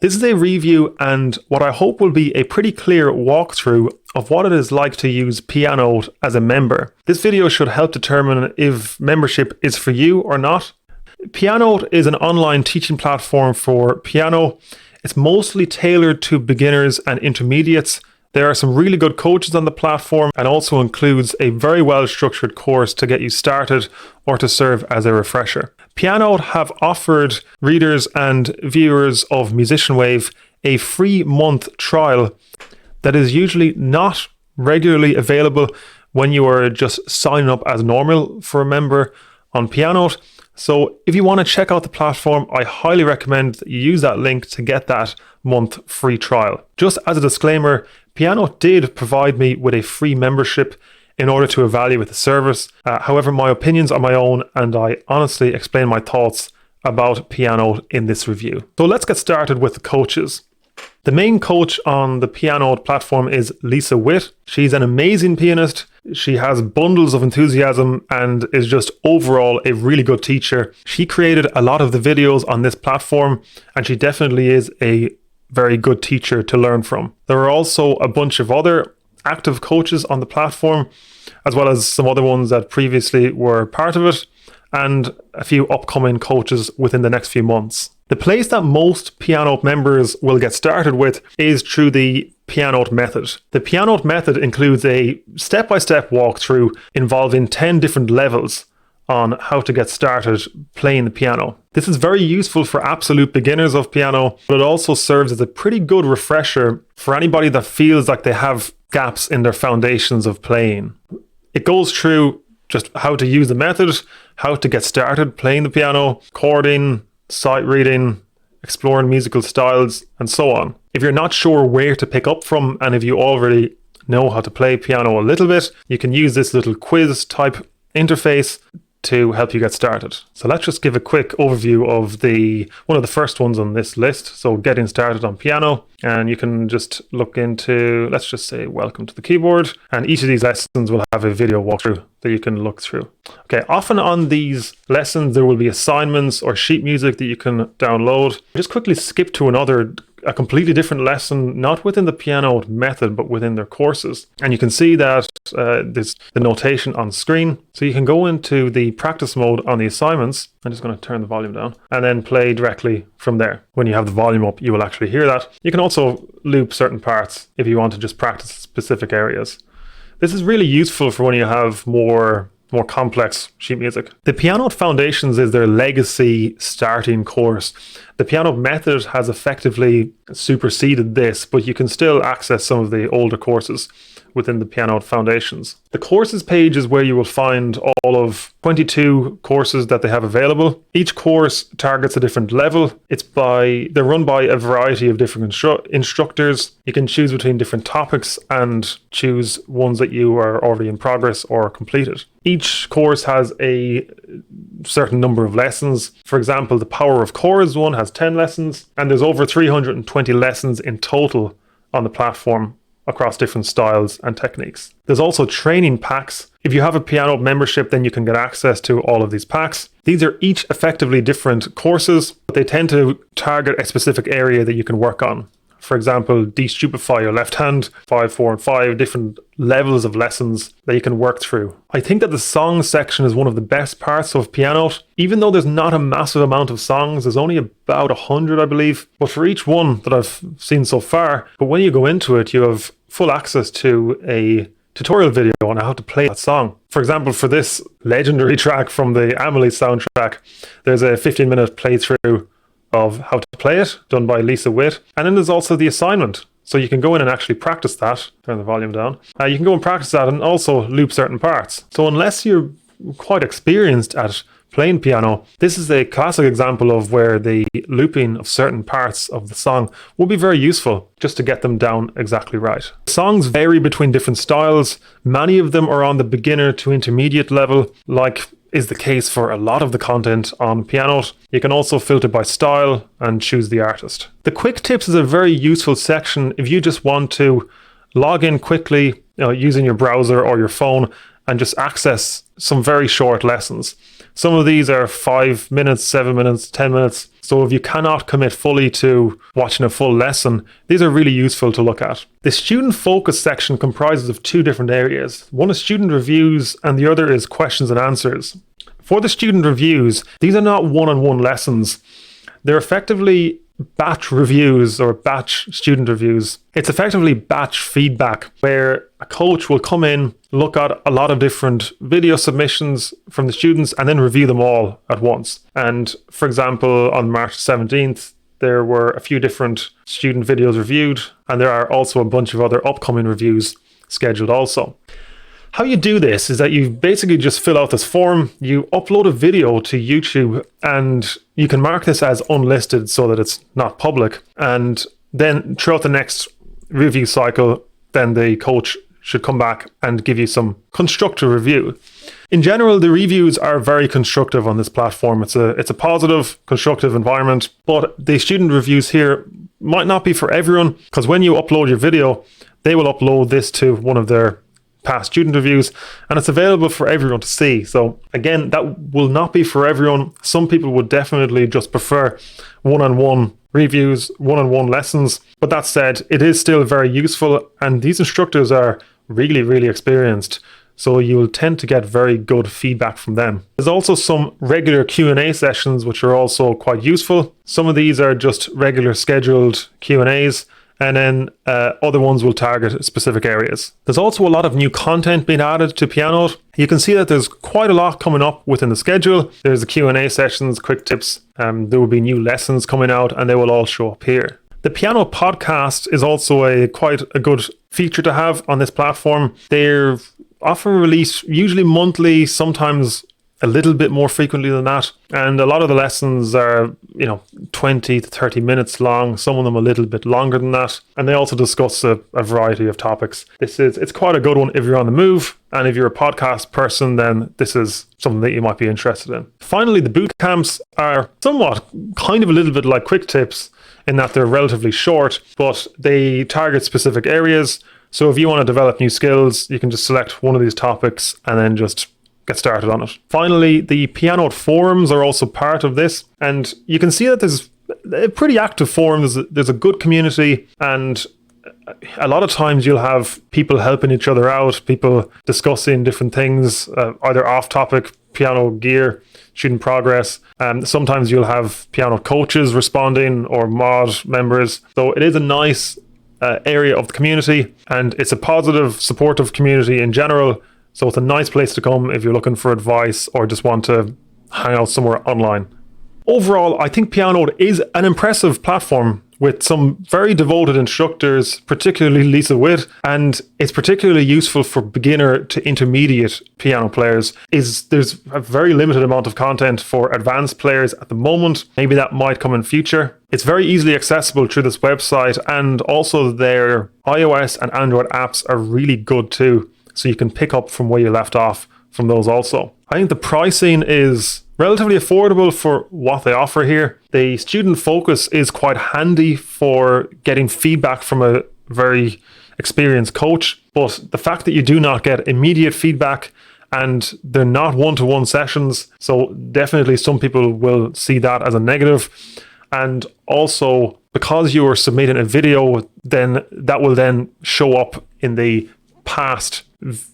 This is a review and what I hope will be a pretty clear walkthrough of what it is like to use Pianote as a member. This video should help determine if membership is for you or not. Pianote is an online teaching platform for piano. It's mostly tailored to beginners and intermediates. There are some really good coaches on the platform and also includes a very well structured course to get you started or to serve as a refresher. Pianote have offered readers and viewers of Musician Wave a free month trial that is usually not regularly available when you are just signing up as normal for a member on Pianote. So if you want to check out the platform, I highly recommend that you use that link to get that month free trial. Just as a disclaimer, Pianote did provide me with a free membership in order to evaluate the service. However, my opinions are my own and I honestly explain my thoughts about Pianote in this review. So let's get started with the coaches. The main coach on the Pianote platform is Lisa Witt. She's an amazing pianist. She has bundles of enthusiasm and is just overall a really good teacher. She created a lot of the videos on this platform and she definitely is a very good teacher to learn from. There are also a bunch of other active coaches on the platform, as well as some other ones that previously were part of it, and a few upcoming coaches within the next few months. The place that most Pianote members will get started with is through the Pianote Method. The Pianote Method includes a step-by-step walkthrough involving 10 different levels on how to get started playing the piano. This is very useful for absolute beginners of piano, but it also serves as a pretty good refresher for anybody that feels like they have gaps in their foundations of playing. It goes through just how to use the method, how to get started playing the piano, chording, sight reading, exploring musical styles, and so on. If you're not sure where to pick up from, and if you already know how to play piano a little bit, you can use this little quiz type interface to help you get started. So let's just give a quick overview of one of the first ones on this list. So getting started on piano, and you can just look into, let's just say welcome to the keyboard, and each of these lessons will have a video walkthrough that you can look through. Okay, often on these lessons there will be assignments or sheet music that you can download. Just quickly skip to a completely different lesson, not within the Pianote Method, but within their courses. And you can see that there's the notation on screen. So you can go into the practice mode on the assignments. I'm just going to turn the volume down and then play directly from there. When you have the volume up, you will actually hear that. You can also loop certain parts if you want to just practice specific areas. This is really useful for when you have more complex sheet music. The Pianote Foundations is their legacy starting course. The Pianote Method has effectively superseded this, but you can still access some of the older courses within the Pianote Foundations. The courses page is where you will find all of 22 courses that they have available. Each course targets a different level. They're run by a variety of different instructors. You can choose between different topics and choose ones that you are already in progress or completed. Each course has a certain number of lessons. For example, the Power of Chords one has 10 lessons, and there's over 320 lessons in total on the platform across different styles and techniques. There's also training packs. If you have a Pianote membership, then you can get access to all of these packs. These are each effectively different courses, but they tend to target a specific area that you can work on. For example, de-stupefy your left hand, 5, 4, and 5, different levels of lessons that you can work through. I think that the songs section is one of the best parts of Pianote. Even though there's not a massive amount of songs, there's only about 100, I believe. But for each one that I've seen so far, but when you go into it, you have full access to a tutorial video on how to play that song. For example, for this legendary track from the Amelie soundtrack, there's a 15-minute playthrough of how to play it, done by Lisa Witt. And then there's also the assignment. So you can go in and actually practice that. Turn the volume down. You can go and practice that and also loop certain parts. So unless you're quite experienced at playing piano, this is a classic example of where the looping of certain parts of the song will be very useful just to get them down exactly right. Songs vary between different styles. Many of them are on the beginner to intermediate level, like is the case for a lot of the content on Pianote. You can also filter by style and choose the artist. The quick tips is a very useful section if you just want to log in quickly using your browser or your phone and just access some very short lessons. Some of these are 5 minutes, 7 minutes, 10 minutes. So if you cannot commit fully to watching a full lesson, these are really useful to look at. The student focus section comprises of two different areas. One is student reviews and the other is questions and answers. For the student reviews, these are not one-on-one lessons. They're effectively batch reviews or batch student reviews. It's effectively batch feedback where a coach will come in, look at a lot of different video submissions from the students and then review them all at once. And for example, on March 17th, there were a few different student videos reviewed, and there are also a bunch of other upcoming reviews scheduled also. How you do this is that you basically just fill out this form, you upload a video to YouTube, and you can mark this as unlisted so that it's not public. And then throughout the next review cycle, then the coach should come back and give you some constructive review. In general, the reviews are very constructive on this platform. It's a positive, constructive environment, but the student reviews here might not be for everyone, because when you upload your video, they will upload this to one of their past student reviews and it's available for everyone to see. So again, that will not be for everyone. Some people would definitely just prefer one-on-one reviews, one-on-one lessons. But that said, it is still very useful and these instructors are really, really experienced. So you will tend to get very good feedback from them. There's also some regular Q&A sessions which are also quite useful. Some of these are just regular scheduled Q&As. And then other ones will target specific areas. There's also a lot of new content being added to Pianote. You can see that there's quite a lot coming up within the schedule. There's the Q&A sessions, quick tips. There will be new lessons coming out and they will all show up here. The Pianote podcast is also quite a good feature to have on this platform. They're often released usually monthly, sometimes a little bit more frequently than that. And a lot of the lessons are, 20 to 30 minutes long, some of them a little bit longer than that. And they also discuss a variety of topics. It's quite a good one if you're on the move. And if you're a podcast person, then this is something that you might be interested in. Finally, the boot camps are somewhat kind of a little bit like quick tips in that they're relatively short, but they target specific areas. So if you want to develop new skills, you can just select one of these topics and then just get started on it. Finally, the Pianote Forums are also part of this, and you can see that there's a pretty active forum. There's a good community, and a lot of times you'll have people helping each other out, people discussing different things, either off-topic, piano gear, student progress. Sometimes you'll have piano coaches responding or mod members. So it is a nice area of the community, and it's a positive, supportive community in general. So it's a nice place to come if you're looking for advice or just want to hang out somewhere online. Overall, I think Pianote is an impressive platform with some very devoted instructors, particularly Lisa Witt, and it's particularly useful for beginner to intermediate piano players. There's a very limited amount of content for advanced players at the moment. Maybe that might come in future. It's very easily accessible through this website, and also their iOS and Android apps are really good too. So you can pick up from where you left off from those also. I think the pricing is relatively affordable for what they offer here. The student focus is quite handy for getting feedback from a very experienced coach, but the fact that you do not get immediate feedback and they're not one-to-one sessions, so definitely some people will see that as a negative. And also, because you are submitting a video, then that will then show up in the past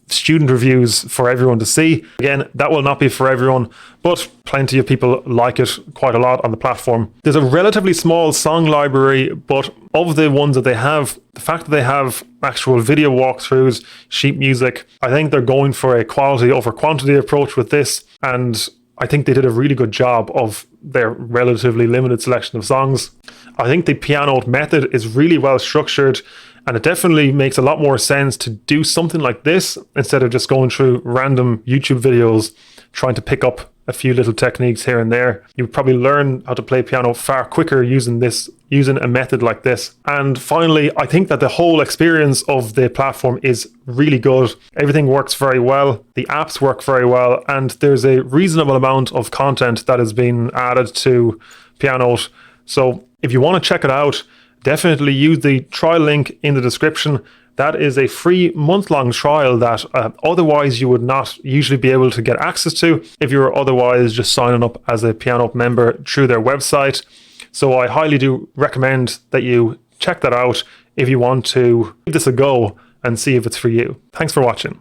student reviews for everyone to see. Again, that will not be for everyone, but plenty of people like it quite a lot on the platform. There's a relatively small song library, but of the ones that they have, the fact that they have actual video walkthroughs, sheet music, I think they're going for a quality over quantity approach with this, and I think they did a really good job of their relatively limited selection of songs. I think the Pianote method is really well structured, and it definitely makes a lot more sense to do something like this instead of just going through random YouTube videos trying to pick up a few little techniques here and there. You would probably learn how to play piano far quicker using a method like this. And finally, I think that the whole experience of the platform is really good. Everything works very well. The apps work very well. And there's a reasonable amount of content that has been added to Pianote. So if you want to check it out, definitely use the trial link in the description. That is a free month-long trial that otherwise you would not usually be able to get access to if you were otherwise just signing up as a Pianote member through their website. So I highly do recommend that you check that out if you want to give this a go and see if it's for you. Thanks for watching.